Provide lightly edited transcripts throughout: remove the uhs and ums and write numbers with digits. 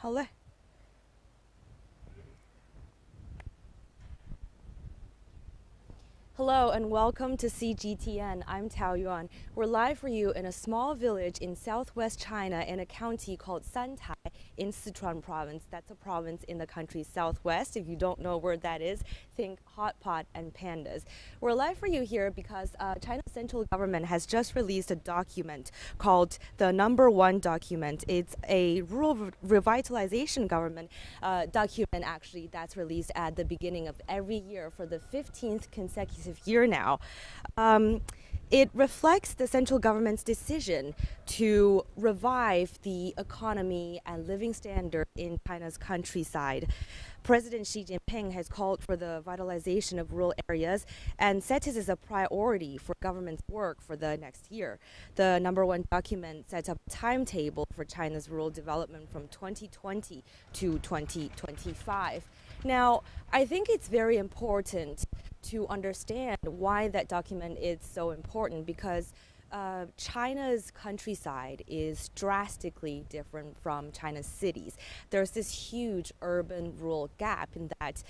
好嘞。Hello and welcome to CGTN. I'm Tao Yuan. We're live for you in a small village in southwest China in a county called Santai in Sichuan Province. That's a province in the country's southwest. If you don't know where that is, think hot pot and pandas. We're live for you here because China's central government has just released a document called the Number One Document. It's a rural revitalization government document actually that's released at the beginning of every year for the 15th consecutive year now. It reflects the central government's decision to revive the economy and living standard in China's countryside. President Xi Jinping has called for the vitalization of rural areas and set it as a priority for government's work for the next year. The Number One Document sets up a timetable for China's rural development from 2020 to 2025. Now, I think it's very important to understand why that document is so important because China's countryside is drastically different from China's cities. There's this huge urban-rural gap in that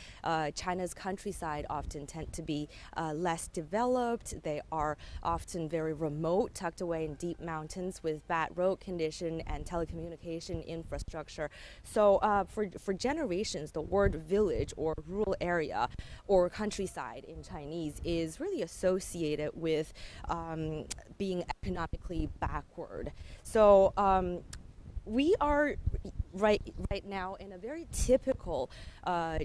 China's countryside often tend to be less developed. They are often very remote, tucked away in deep mountains with bad road condition and telecommunication infrastructure. So for generations, the word village or rural area or countryside in Chinese is really associated with being economically backward. So we are right now in a very typical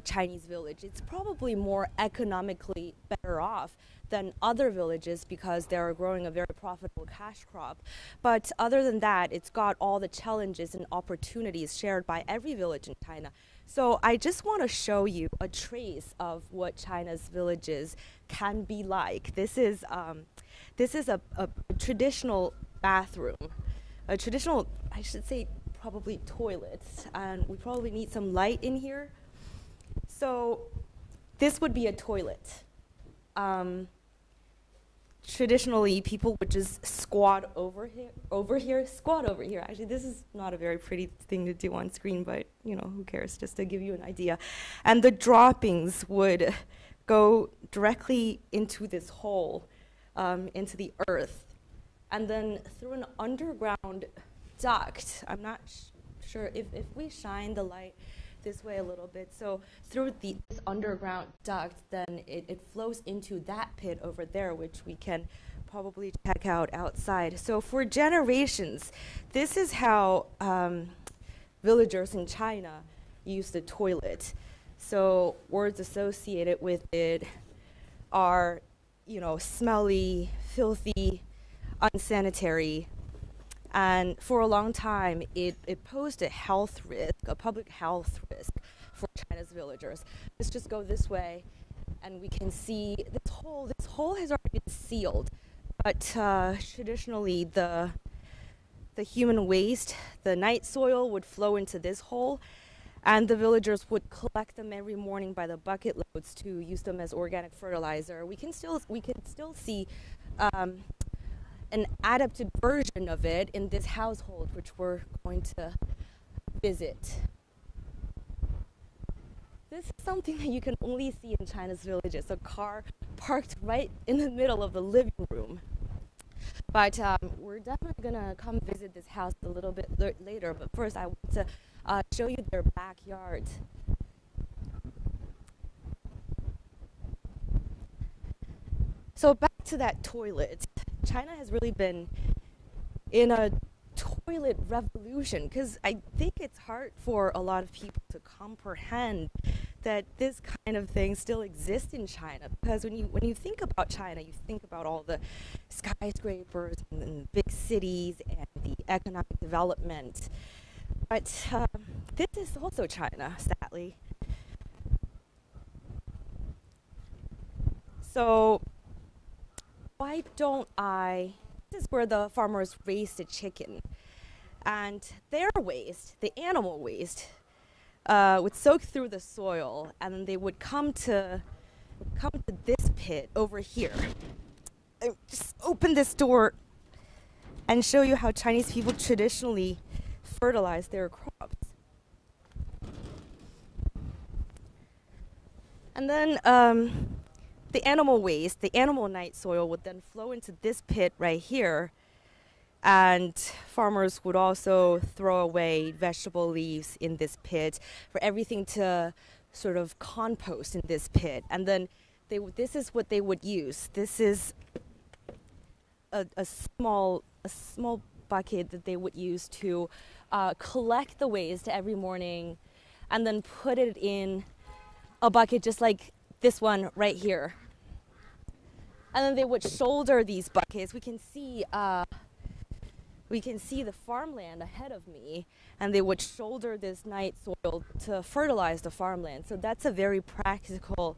Chinese village. It's probably more economically better off than other villages because they're growing a very profitable cash crop. But other than that, it's got all the challenges and opportunities shared by every village in China. So I just want to show you a trace of what China's villages can be like. This is a traditional bathroom, a traditional, I should say, probably toilet, and we probably need some light in here. So this would be a toilet. Traditionally, people would just squat over here. Actually, this is not a very pretty thing to do on screen, but you know, who cares? Just to give you an idea. And the droppings would go directly into this hole, into the earth, and then through an underground duct. I'm not sure if we shine the light this way a little bit. So through this underground duct, then it flows into that pit over there, which we can probably check out outside. So for generations, this is how villagers in China use the toilet. So words associated with it are, you know, smelly, filthy, unsanitary. And for a long time, it posed a health risk, a public health risk for China's villagers. Let's just go this way, and we can see this hole. This hole has already been sealed, but traditionally the human waste, the night soil, would flow into this hole, and the villagers would collect them every morning by the bucket loads to use them as organic fertilizer. We can still see an adapted version of it in this household, which we're going to visit. This is something that you can only see in China's villages, a car parked right in the middle of the living room. But we're definitely gonna come visit this house a little bit later, but first I want to show you their backyard. So back to that toilet. China has really been in a toilet revolution because I think it's hard for a lot of people to comprehend that this kind of thing still exists in China. Because when you think about China, you think about all the skyscrapers and big cities and the economic development. But this is also China, sadly. So why don't this is where the farmers raise the chicken, and their waste, the animal waste, would soak through the soil, and then they would come to this pit over here. I just open this door and show you how Chinese people traditionally fertilize their crops. And then the animal waste, the animal night soil would then flow into this pit right here. And farmers would also throw away vegetable leaves in this pit for everything to sort of compost in this pit. And then this is what they would use. This is a small bucket that they would use to collect the waste every morning and then put it in a bucket just like this one right here. And then they would shoulder these buckets. We can see the farmland ahead of me, and they would shoulder this night soil to fertilize the farmland. So that's a very practical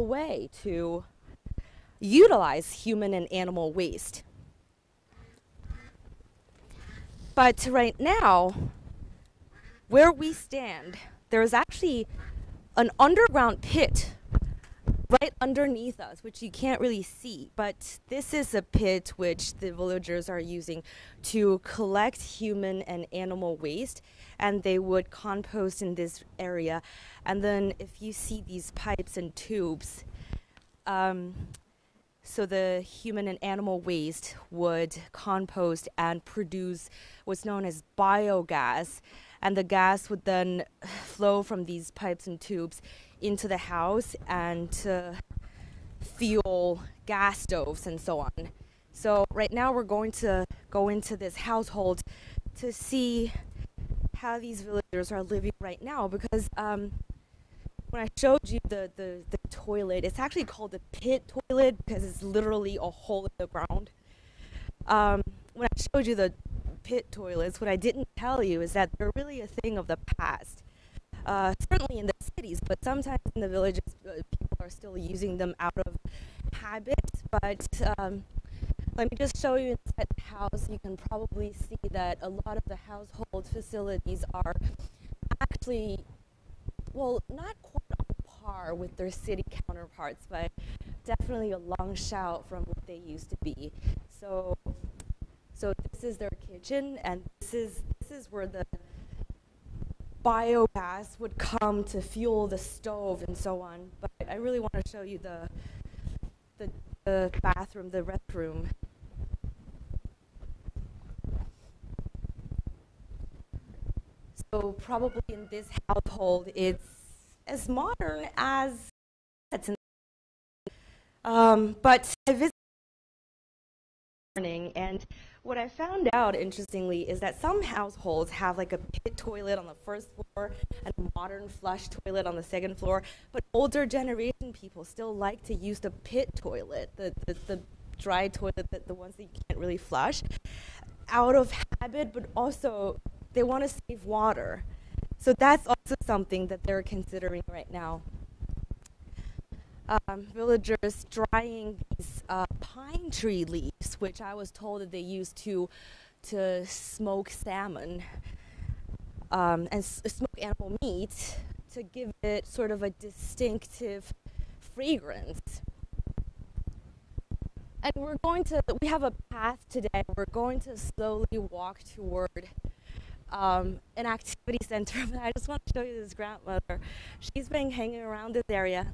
way to utilize human and animal waste. But right now, where we stand, there is actually an underground pit right underneath us, which you can't really see. But this is a pit which the villagers are using to collect human and animal waste, and they would compost in this area. And then if you see these pipes and tubes, so the human and animal waste would compost and produce what's known as biogas, and the gas would then flow from these pipes and tubes into the house and to fuel gas stoves and so on. So right now we're going to go into this household to see how these villagers are living right now, because when I showed you the toilet, it's actually called the pit toilet because it's literally a hole in the ground. When I showed you the pit toilets, what I didn't tell you is that they're really a thing of the past. Certainly in the cities, but sometimes in the villages, people are still using them out of habit. But let me just show you inside the house. You can probably see that a lot of the household facilities are actually, well, not quite on par with their city counterparts, but definitely a long shout from what they used to be. So this is their kitchen, and this is where the biogas would come to fuel the stove and so on. But I really want to show you the bathroom, the restroom. So probably in this household, it's as modern as it's in. But I visited this morning, and what I found out, interestingly, is that some households have like a pit toilet on the first floor and a modern flush toilet on the second floor, but older generation people still like to use the pit toilet, the dry toilet, the ones that you can't really flush, out of habit, but also they want to save water. So that's also something that they're considering right now. Villagers drying these pine tree leaves, which I was told that they use to smoke salmon and smoke animal meat to give it sort of a distinctive fragrance. And we have a path today. We're going to slowly walk toward an activity center, but I just want to show you this grandmother. She's been hanging around this area.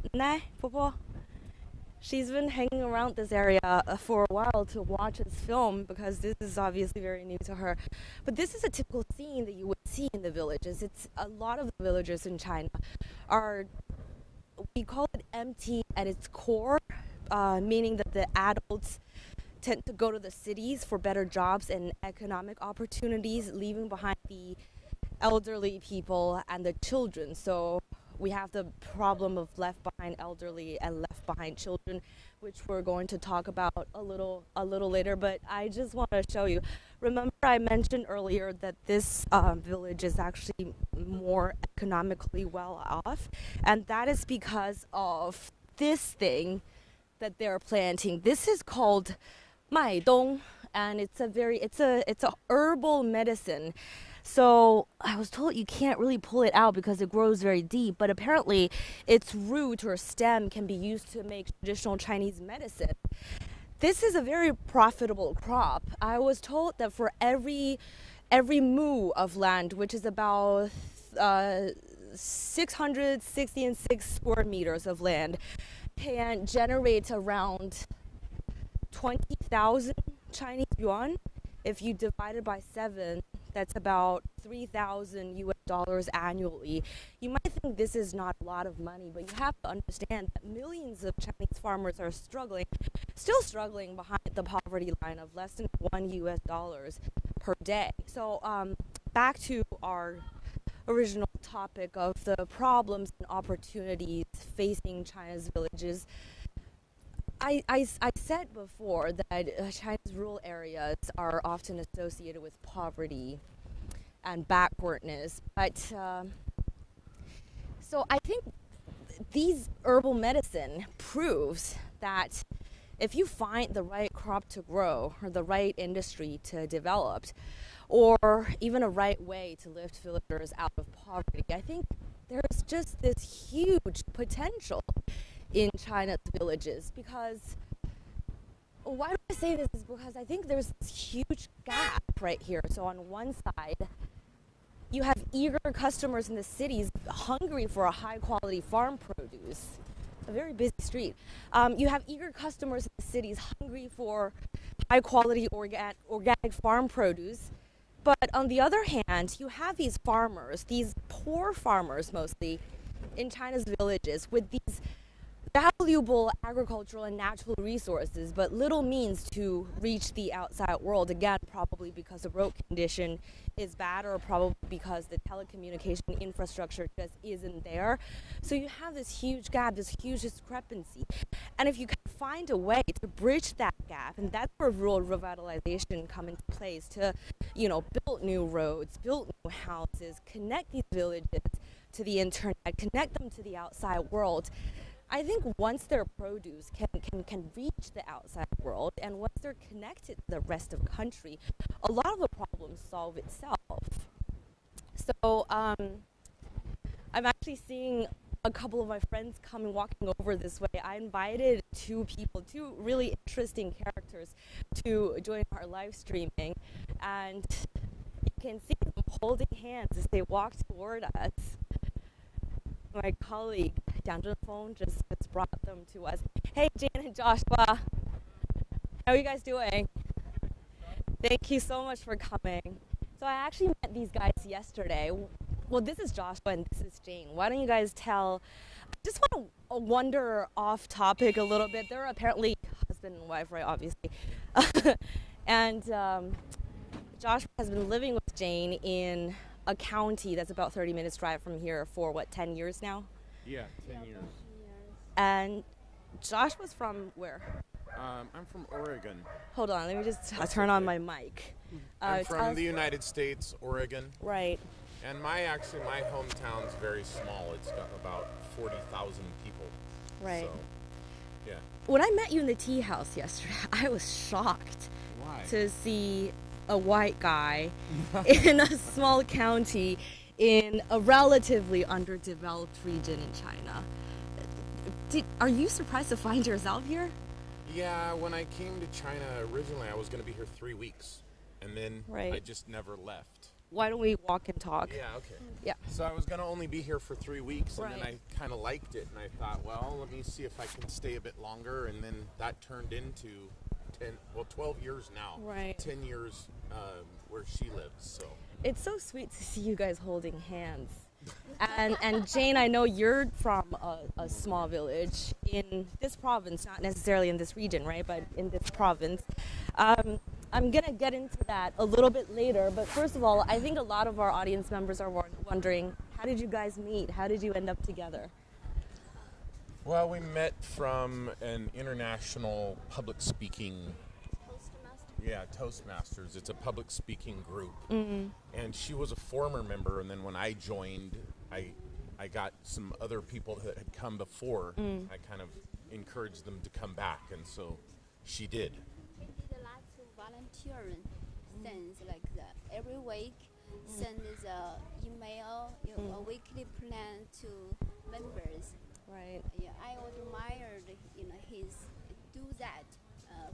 She's been hanging around this area for a while to watch us film, because this is obviously very new to her. But this is a typical scene that you would see in the villages. It's a lot of the villages in China are, we call it empty at its core, meaning that the adults tend to go to the cities for better jobs and economic opportunities, leaving behind the elderly people and the children. So we have the problem of left behind elderly and left behind children, which we're going to talk about a little later. But I just want to show you. Remember, I mentioned earlier that this village is actually more economically well off, and that is because of this thing that they're planting. This is called maidong, and it's a herbal medicine. So I was told you can't really pull it out because it grows very deep, but apparently its root or stem can be used to make traditional Chinese medicine. This is a very profitable crop. I was told that for every mu of land, which is about 666 square meters of land can generate around 20,000 Chinese yuan. If you divide it by 7, that's about 3,000 US dollars annually. You might think this is not a lot of money, but you have to understand that millions of Chinese farmers are still struggling behind the poverty line of less than $1 per day. So back to our original topic of the problems and opportunities facing China's villages. I said before that China's rural areas are often associated with poverty and backwardness, but so I think these herbal medicine proves that if you find the right crop to grow or the right industry to develop or even a right way to lift villagers out of poverty, I think there's just this huge potential in China's villages. Because why do I say this is because I think there's this huge gap right here. So on one side, you have eager customers in the cities hungry for a high quality farm produce, a very busy street. You have eager customers in the cities hungry for high quality organic farm produce. But on the other hand, you have these farmers, these poor farmers mostly, in China's villages with these valuable agricultural and natural resources, but little means to reach the outside world. Again, probably because the road condition is bad, or probably because the telecommunication infrastructure just isn't there. So you have this huge gap, this huge discrepancy. And if you can find a way to bridge that gap, and that's where rural revitalization come into place, to, build new roads, build new houses, connect these villages to the internet, connect them to the outside world. I think once their produce can reach the outside world, and once they're connected to the rest of the country, a lot of the problems solve itself. So I'm actually seeing a couple of my friends walking over this way. I invited two really interesting characters to join our live streaming, and you can see them holding hands as they walk toward us. My colleague Jiang Zhenfeng just brought them to us. Hey, Jane and Joshua, how are you guys doing? Thank you so much for coming. So I actually met these guys yesterday. Well, this is Joshua and this is Jane. Why don't you guys I just want to wander off topic a little bit. They're apparently husband and wife, right, obviously. And Joshua has been living with Jane in a county that's about 30 minutes drive from here for 10 years now? Yeah, 10 years. And Josh was from where? I'm from Oregon. Hold on, let me just turn on my mic. I'm from the United States, Oregon. Right. And my hometown's very small. It's got about 40,000 people. Right. So, yeah. When I met you in the tea house yesterday, I was shocked. Why? To see a white guy in a small county in a relatively underdeveloped region in China. Are you surprised to find yourself here? Yeah, when I came to China originally, I was going to be here 3 weeks, and then I just never left. Why don't we walk and talk? Yeah, okay. Yeah. So I was going to only be here for 3 weeks, and Right. then I kind of liked it, and I thought, well, let me see if I can stay a bit longer, and then that turned into 12 years now. Right. 10 years where she lives, so. It's so sweet to see you guys holding hands. And Jane, I know you're from a small village in this province, not necessarily in this region, right, but in this province. I'm going to get into that a little bit later, but first of all, I think a lot of our audience members are wondering, how did you guys meet? How did you end up together? Well, we met from an international public speaking... Yeah, Toastmasters. It's a public speaking group. Mm-hmm. And she was a former member, and then when I joined, I got some other people that had come before. I kind of encouraged them to come back, and so she did. We did lots of volunteering things like that. Every week, send the email, a weekly plan to members. Right. Yeah, I admired, his do that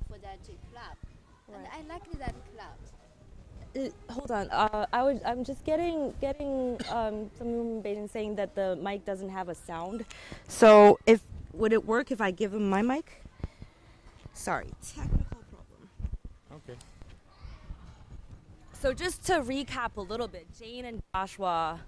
for that club. Right. And I liked that club. hold on. I'm just getting someone from Beijing saying that the mic doesn't have a sound. So would it work if I give him my mic? Sorry, technical problem. Okay. So just to recap a little bit, Jane and Joshua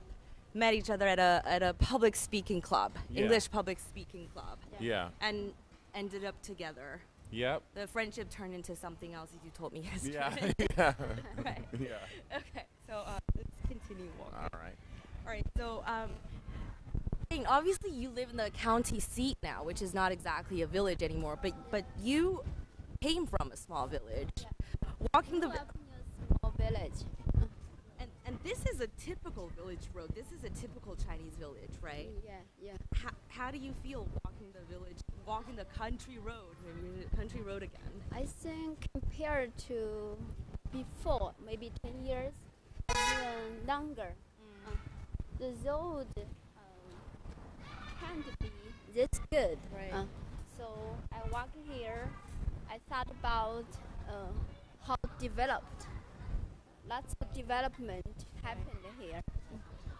met each other at a public speaking club, English public speaking club, Yeah. and ended up together. Yep. The friendship turned into something else, as you told me yesterday. Yeah. Right. Yeah. Okay. So let's continue walking. All right. All right. So Jane, obviously you live in the county seat now, which is not exactly a village anymore. But you came from a small village. Walking the Grew up in a small village. and this is a typical village road. This is a typical Chinese village, right? Yeah. How do you feel walking the village, walking the country road, maybe the country road again? I think compared to before, maybe 10 years, even longer, the road can't be this good. Right. So I walk here, I thought about how developed. Lots of development happened here.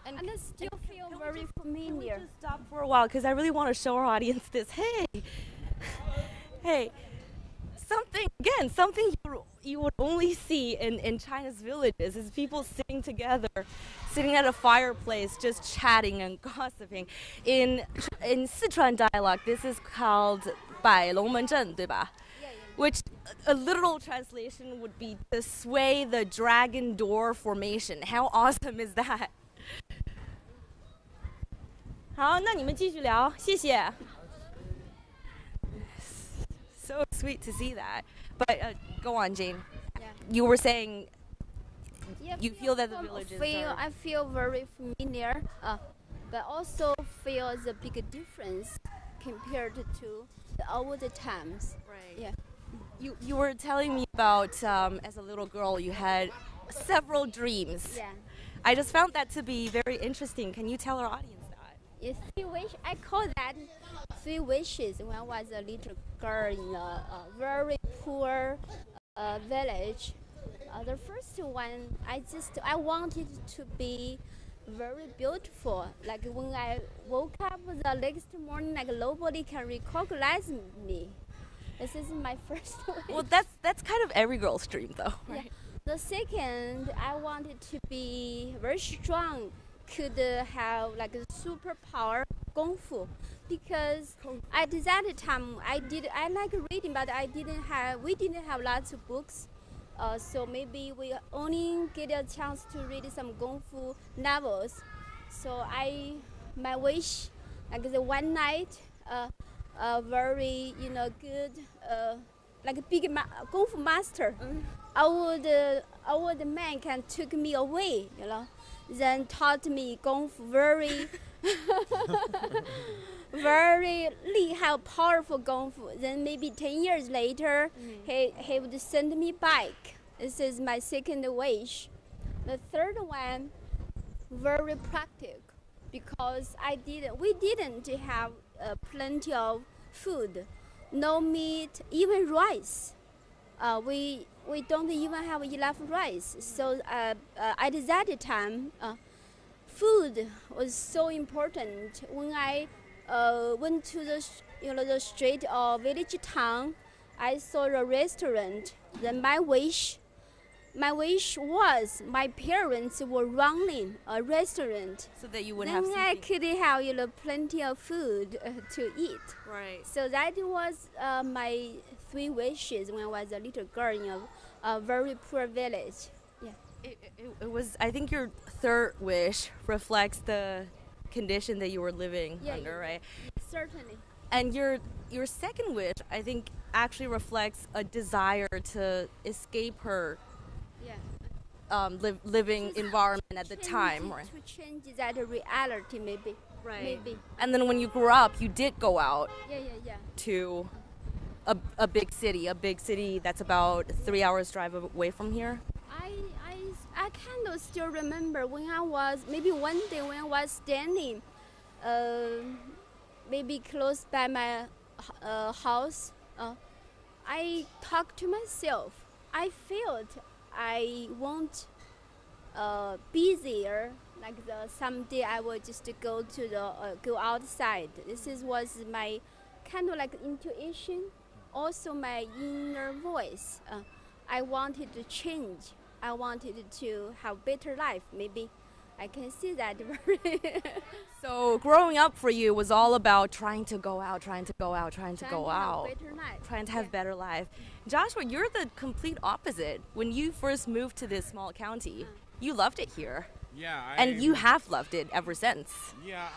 And I still feel very Can we familiar. just stop for a while because I really want to show our audience this. Hey, something you would only see in China's villages is people sitting together, sitting at a fireplace, just chatting and gossiping. In Sichuan dialect, this is called 摆龙门阵, 对吧? Which a literal translation would be to sway the dragon door formation. How awesome is that? 好，那你们继续聊，谢谢。So sweet to see that. But go on, Jane. Yeah. You were saying Yeah, you feel that the villages are... I feel very familiar, but also feel the big difference compared to the older times. Right. Yeah. You were telling me about as a little girl you had several dreams. Yeah. I just found that to be very interesting. Can you tell our audience that? Yes, I call that 3 wishes when I was a little girl in a very poor village. The first one, I wanted to be very beautiful. Like when I woke up the next morning, like nobody can recognize me. This is my first wish. Well, that's kind of every girl's dream, though. Yeah. Right? The second, I wanted to be very strong, could have like a superpower, kung fu, because at that time I like reading, but we didn't have lots of books, so maybe we only get a chance to read some kung fu novels. So my wish, like the one night, very good, like a big kung fu master. Our man can took me away, then taught me kung fu very, very 厉害, powerful kung fu. Then maybe 10 years later, he would send me back. This is my second wish. The third one, very practical, because we didn't have plenty of food, no meat, even rice. We don't even have enough rice. So at that time, food was so important. When I went to the street or village town, I saw a restaurant. Then my wish was my parents were running a restaurant. So that you would then have I something. could have plenty of food to eat. Right. So that was my 3 wishes when I was a little girl in a very poor village. Yeah. It was. I think your third wish reflects the condition that you were living under, right? Certainly. And your second wish, I think, actually reflects a desire to escape her living environment at the time, right? To change that reality, maybe. Right. Maybe. And then when you grew up, you did go out Yeah. to a big city that's about 3 hours drive away from here. I kind of still remember when I was, maybe one day when I was standing, maybe close by my house, I talked to myself. I felt I won't busier. Like someday I will just go to the go outside. Was my kind of like intuition, also my inner voice. I wanted to change. I wanted to have better life. Maybe I can see that. So growing up for you was all about trying to go out, trying to have better life. trying to have better life. Joshua, you're the complete opposite. When you first moved to this small county, you loved it here. Yeah, And you have loved it ever since. Yeah,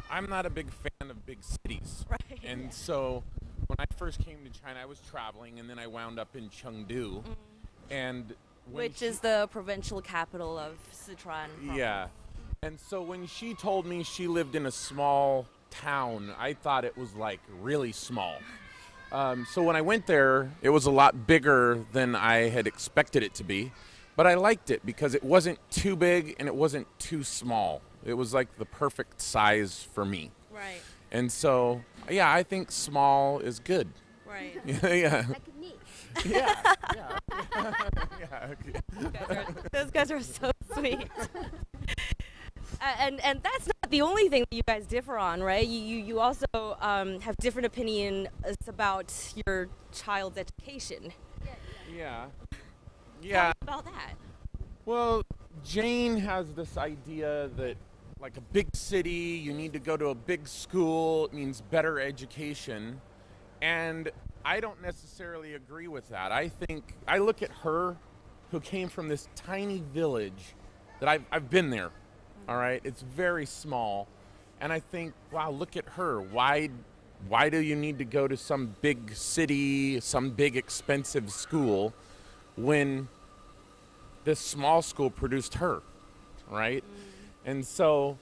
I'm not a big fan of big cities. Right. And so when I first came to China, I was traveling, and then I wound up in Chengdu. And Which is the provincial capital of Sichuan Province. Yeah. And so when she told me she lived in a small town, I thought it was like really small. So when I went there, it was a lot bigger than I had expected it to be. But I liked it because it wasn't too big and it wasn't too small. It was like the perfect size for me. Right. And so, yeah, I think small is good. Right. Yeah. Like me. Yeah. Yeah. Okay. Those guys are so sweet. And that's not the only thing that you guys differ on, right? You also have different opinions about your child's education. Yeah. Tell Yeah. me about that. Well, Jane has this idea that like a big city, you need to go to a big school, it means better education. And I don't necessarily agree with that. I look at her, who came from this tiny village that I've been there, all right? It's very small. And I think, wow, look at her. Why do you need to go to some big city, some big expensive school when this small school produced her, right? And so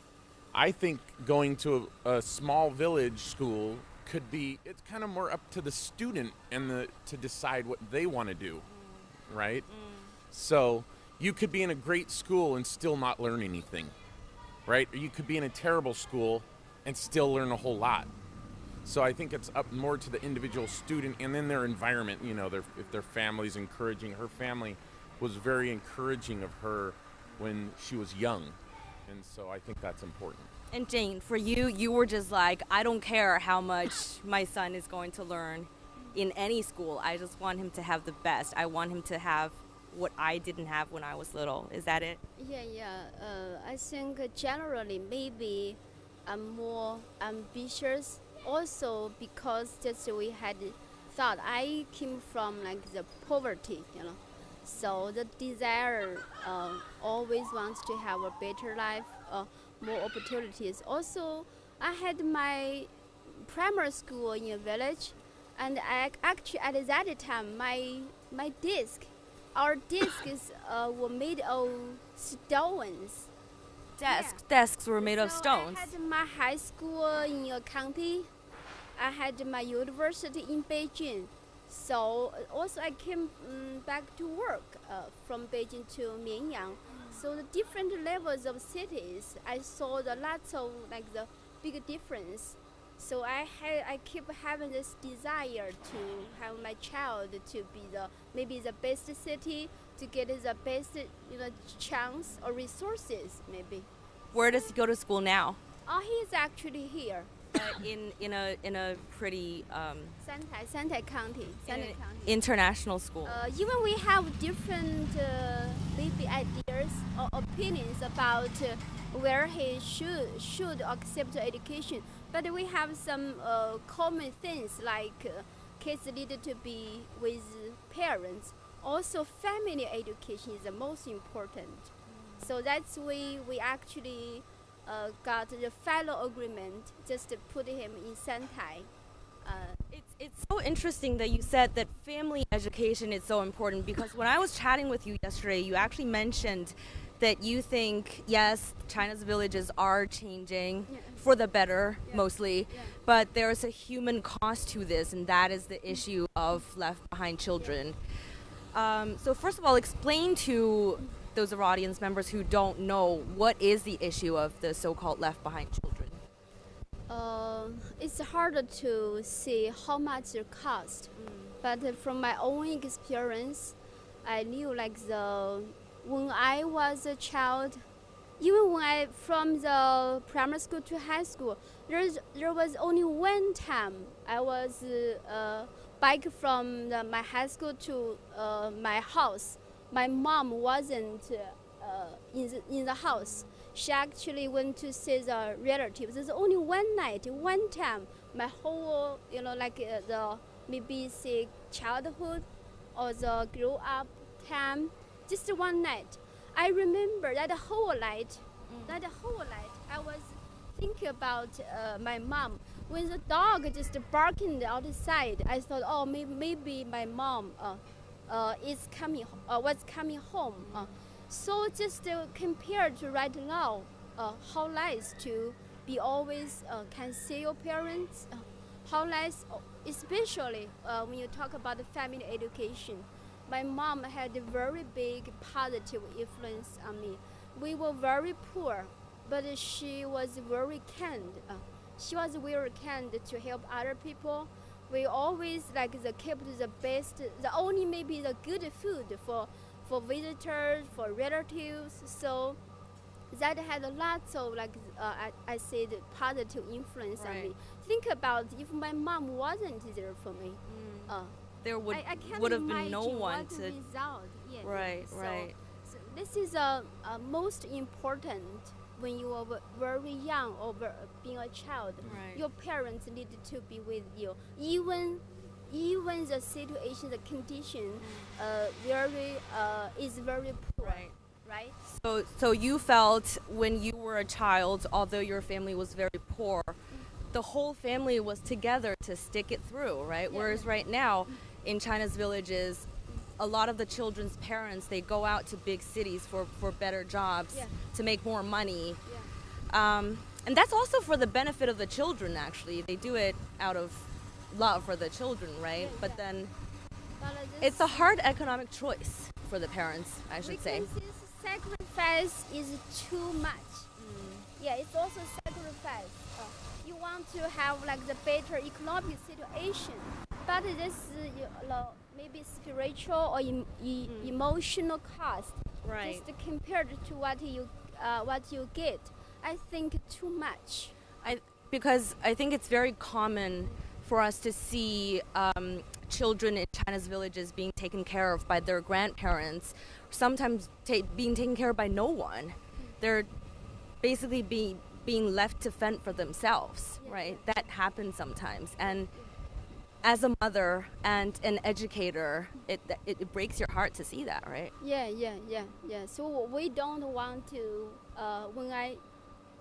I think going to a small village school could be, it's kind of more up to the student and to decide what they want to do, right? So you could be in a great school and still not learn anything, right? Or you could be in a terrible school and still learn a whole lot. So I think it's up more to the individual student and then their environment, you know, if their family's encouraging. Her family was very encouraging of her when she was young. And so I think that's important. And Jane, for you, you were just like, I don't care how much my son is going to learn in any school. I just want him to have the best. I want him to have what I didn't have when I was little. Is that it? Yeah. I think generally maybe I'm more ambitious. Also because just we had thought I came from like the poverty, you know. So the desire always wants to have a better life, more opportunities. Also, I had my primary school in a village, and actually at that time my our discs were made of stones. Desks were made of stones. I had my high school in a county. I had my university in Beijing. So also I came back to work from Beijing to Mianyang. So the different levels of cities, I saw the lots of like the big difference. So I keep having this desire to have my child to be maybe the best city, to get the best chance or resources maybe. Where does he go to school now? Oh, he's actually here. In a pretty Santai County. International school. Even we have different maybe ideas or opinions about where he should accept education, but we have some common things like kids need to be with parents. Also, family education is the most important. So that's why we actually got the fellow agreement just to put him in Santai. It's so interesting that you said that family education is so important, because when I was chatting with you yesterday, you actually mentioned that you think, yes, China's villages are changing for the better, mostly, but there's a human cost to this, and that is the issue of left behind children. So first of all, explain to those of our audience members who don't know, what is the issue of the so-called left behind children? It's hard to see how much it costs, but from my own experience, I knew like when I was a child, even when I from the primary school to high school, there was only one time I was bike from my high school to my house. My mom wasn't in the house. She actually went to see the relatives. There's only one night, one time. My whole, the maybe say childhood or the grow up time, just one night. I remember that whole night. I was thinking about my mom. When the dog just barking outside, I thought, oh, maybe my mom was coming home. So just compared to right now, how nice to be always can see your parents. How nice, especially when you talk about the family education. My mom had a very big positive influence on me. We were very poor, but she was very kind. She was very kind to help other people. We always kept the best, the only maybe the good food for visitors, for relatives. So that had lots of I said positive influence on me. Think about if my mom wasn't there for me. There would I have been no one to. Result. Yeah, right, so, right. So this is most important when you are very young or being a child. Right. Your parents need to be with you, even the situation, the condition, is very poor. Right. So you felt when you were a child, although your family was very poor, the whole family was together to stick it through, right? Yeah. Whereas right now, in China's villages, a lot of the children's parents, they go out to big cities for better jobs, Yeah. to make more money. Yeah. And that's also for the benefit of the children, actually. They do it out of love for the children, right? Yeah, but yeah. then But it's a hard economic choice for the parents, I should say. because this sacrifice is too much. Yeah, it's also sacrifice. You want to have the better economic situation, but this maybe spiritual or emotional cost. Right. Just compared to what you get, I think too much. Because I think it's very common for us to see children in China's villages being taken care of by their grandparents, sometimes being taken care of by no one. They're basically being left to fend for themselves, right? That happens sometimes. And as a mother and an educator, it breaks your heart to see that, right? Yeah. So we don't want to,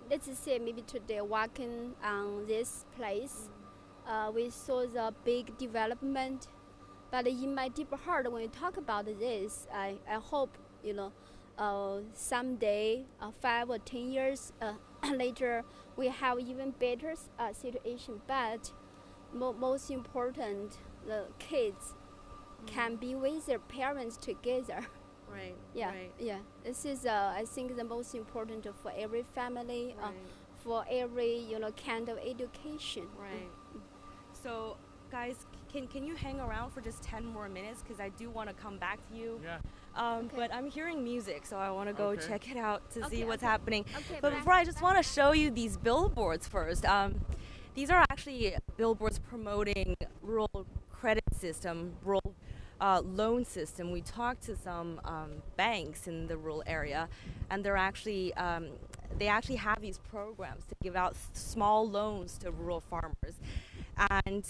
let's say maybe today walking on this place, we saw the big development. But in my deep heart, when we talk about this, I hope, someday, 5 or 10 years later, we have even better situation. But most important, the kids can be with their parents together. Right. Yeah, Right. yeah. This is, I think, the most important for every family, Right. for every kind of education. Right. So, guys, can you hang around for just 10 more minutes? Because I do want to come back to you. Yeah. But I'm hearing music, so I want to go Okay. check it out to see Okay, what's okay. happening. Okay, But bye. before, I just want to show you these billboards first. These are actually billboards promoting rural credit system, rural loan system. We talked to some banks in the rural area, and they actually have these programs to give out small loans to rural farmers. And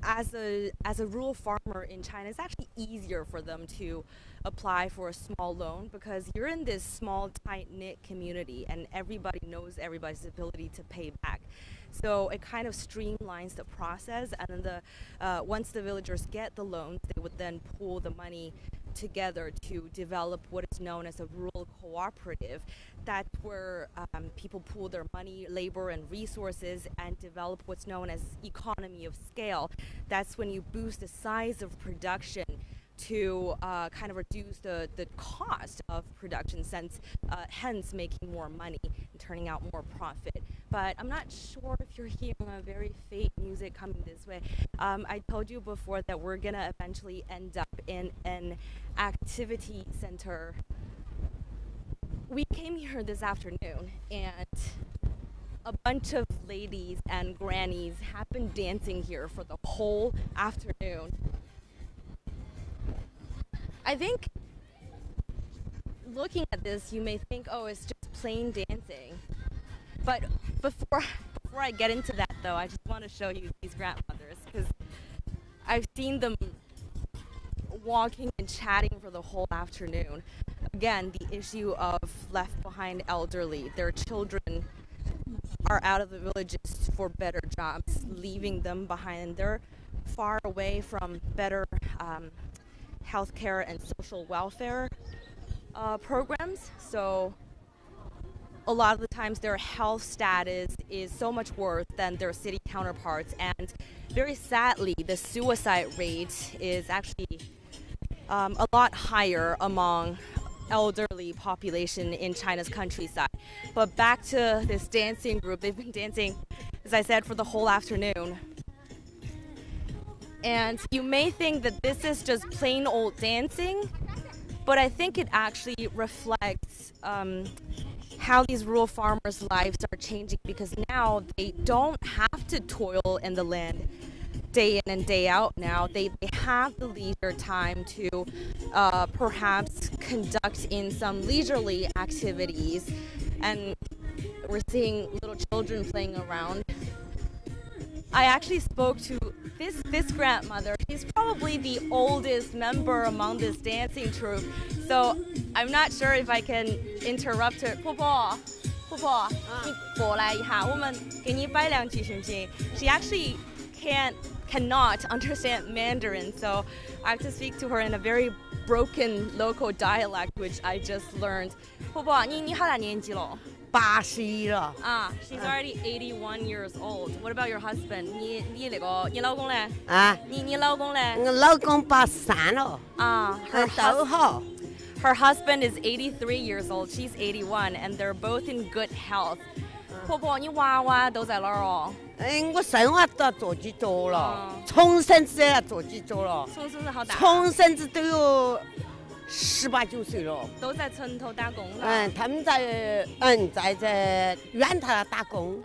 as a rural farmer in China, it's actually easier for them to apply for a small loan because you're in this small, tight-knit community, and everybody knows everybody's ability to pay back. So it kind of streamlines the process, and then once the villagers get the loans, they would then pool the money together to develop what is known as a rural cooperative. That's where people pool their money, labor, and resources and develop what's known as economy of scale. That's when you boost the size of production to kind of reduce the cost of production, hence making more money and turning out more profit. But I'm not sure if you're hearing a very faint music coming this way. I told you before that we're gonna eventually end up in an activity center we came here this afternoon and a bunch of ladies and grannies have been dancing here for the whole afternoon. I think looking at this, you may think, oh, it's just plain dancing. But before I get into that, though, I just want to show you these grandmothers because I've seen them walking and chatting for the whole afternoon. Again, the issue of left behind elderly. Their children are out of the villages for better jobs, leaving them behind. They're far away from better healthcare and social welfare programs. So a lot of the times their health status is so much worse than their city counterparts. And very sadly, the suicide rate is actually a lot higher among elderly population in China's countryside. But back to this dancing group. They've been dancing, as I said, for the whole afternoon. And you may think that this is just plain old dancing, but I think it actually reflects how these rural farmers' lives are changing, because now they don't have to toil in the land day in and day out now. They have the leisure time to perhaps conduct in some leisurely activities, and we're seeing little children playing around. I actually spoke to this grandmother. She's probably the oldest member among this dancing troupe, so I'm not sure if I can interrupt her. 婆婆，你过来一下，我们给你摆两句行不行？ She actually cannot understand Mandarin, so I have to speak to her in a very broken local dialect, which I just learned. 婆婆，你好大年纪了？81了。She's already 81 years old. What about your husband? 你老公呢？你老公呢？我老公83了。Her husband is 83 years old. She's 81, and they're both in good health. 婆婆，你娃娃都在哪儿哦？我生娃都要做几桌了，重生子也要做几桌了。重生子好大。重生子都有18、19岁了。都在村头打工了。他们在远塔打工。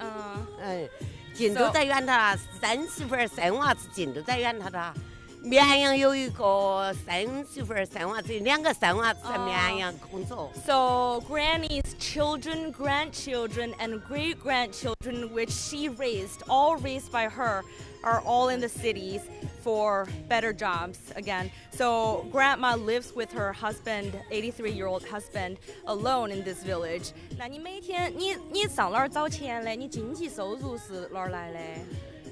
尽都在远塔，3媳妇生娃子尽都在远塔的。绵阳有一个3媳妇生娃子，2个生娃子在绵阳工作。So granny's children, grandchildren, and great-grandchildren, which she raised, all raised by her, are all in the cities for better jobs again. So grandma lives with her husband, 83-year-old husband, alone in this village. 那你每天你上哪儿找钱嘞？你经济收入是哪儿来嘞？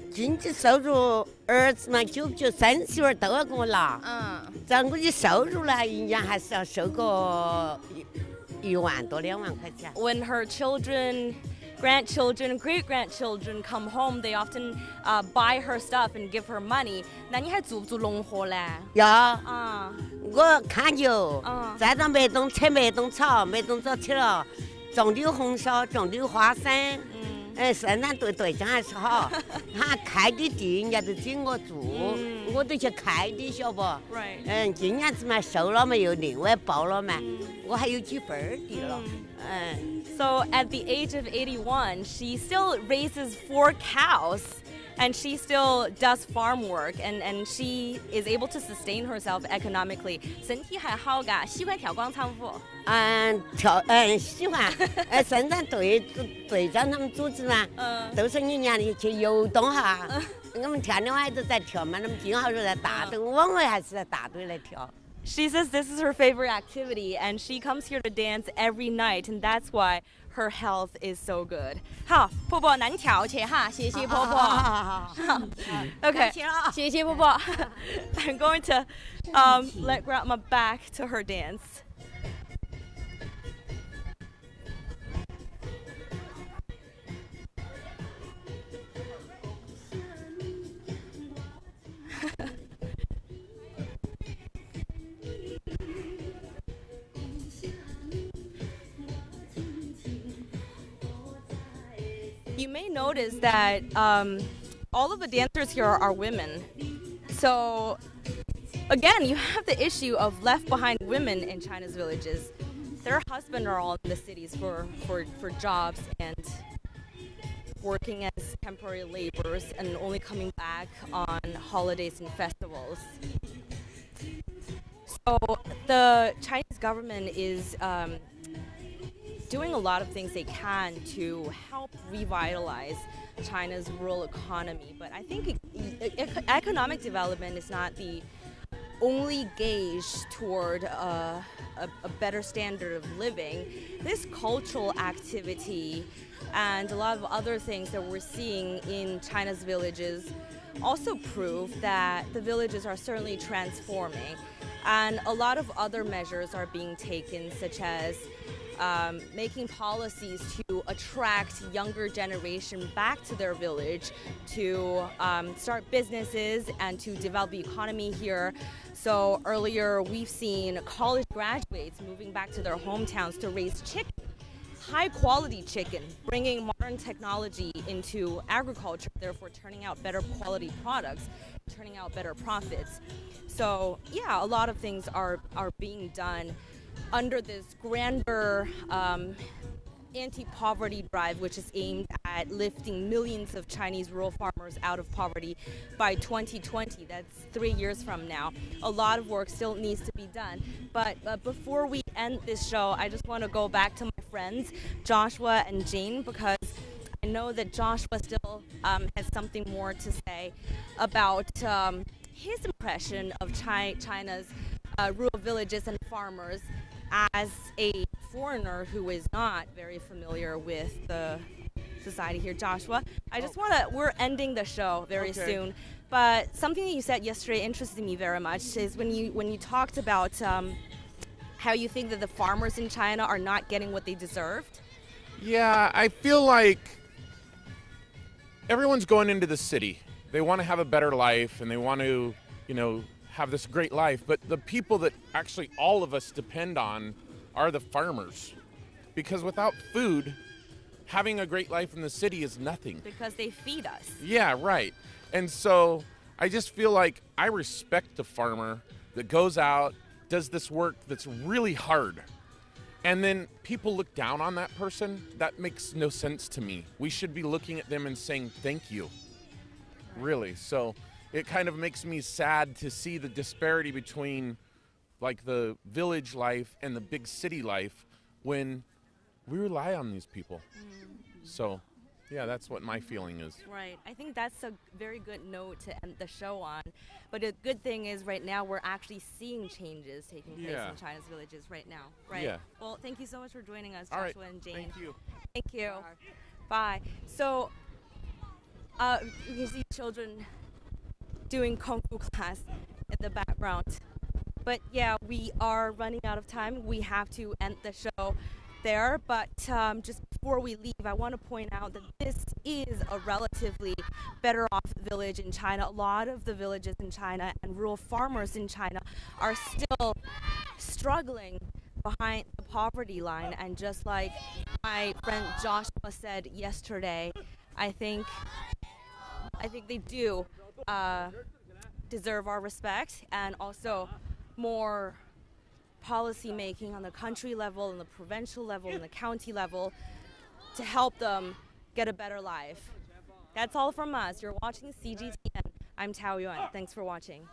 经济收入，儿子嘛就3媳妇都要给我拿。这样我的收入呢，一年还是要收个1万多2万块钱。When her children, grandchildren, great-grandchildren come home, they often buy her stuff and give her money. 那你还做不做农活嘞？要。我看牛，再到梅东扯梅东草，梅东草去了，种的红烧，种的花生。生产对象还是好，他开的地人家都请我住，我都去开的，晓不？今年子嘛收了嘛，又另外报了嘛，我还有几份地了。So at the age of 81, she still raises 4 cows. And she still does farm work, and she is able to sustain herself economically. 身体还好噶，喜欢跳广场舞。喜欢。生产队长他们组织嘛，都是你年里去游动哈。我们天天晚上都在跳嘛，他们今后就在大队，往外还是在大队来跳。She says this is her favorite activity, and she comes here to dance every night, and that's why her health is so good. 好，婆婆，那你跳去哈，谢谢婆婆。Okay, 谢谢婆婆。I'm going to let Grandma back to her dance. You may notice that all of the dancers here are women. So again, you have the issue of left behind women in China's villages. their husbands are all in the cities for jobs and working as temporary laborers and only coming back on holidays and festivals. So the Chinese government is doing a lot of things they can to help revitalize China's rural economy. But I think economic development is not the only gauge toward a better standard of living. This cultural activity and a lot of other things that we're seeing in China's villages also prove that the villages are certainly transforming. And a lot of other measures are being taken, such as making policies to attract younger generation back to their village to start businesses and to develop the economy here. So earlier we've seen college graduates moving back to their hometowns to raise chicken, high quality chicken, bringing modern technology into agriculture, therefore turning out better quality products, turning out better profits. So yeah, a lot of things are being done under this grander anti-poverty drive, which is aimed at lifting millions of Chinese rural farmers out of poverty by 2020. That's 3 years from now. A lot of work still needs to be done. But before we end this show, I just want to go back to my friends, Joshua and Jane, because I know that Joshua still has something more to say about his impression of China's rural villages and farmers as a foreigner who is not very familiar with the society here. Joshua, I just we're ending the show very soon, but something that you said yesterday interested me very much is when you talked about how you think that the farmers in China are not getting what they deserved. Yeah, I feel like everyone's going into the city. They want to have a better life and they want to, have this great life, but the people that actually all of us depend on are the farmers, because without food, having a great life in the city is nothing. Because they feed us. Yeah, right. And so I just feel like I respect the farmer that goes out, does this work that's really hard, and then people look down on that person. That makes no sense to me. We should be looking at them and saying thank you. Really. So it kind of makes me sad to see the disparity between like the village life and the big city life when we rely on these people. So yeah, that's what my feeling is. Right. I think that's a very good note to end the show on. But the good thing is right now we're actually seeing changes taking place in China's villages right now. Right? Yeah. Well, thank you so much for joining us, All Joshua right. and Jane. Thank you. Thank you. Bye. So you can see children doing Kung Fu class in the background. But yeah, we are running out of time. We have to end the show there. But just before we leave, I want to point out that this is a relatively better off village in China. A lot of the villages in China and rural farmers in China are still struggling behind the poverty line. And just like my friend Joshua said yesterday, I think they do deserve our respect, and also more policy making on the country level, and the provincial level, and the county level to help them get a better life. That's all from us. You're watching CGTN. I'm Tao Yuan. Thanks for watching.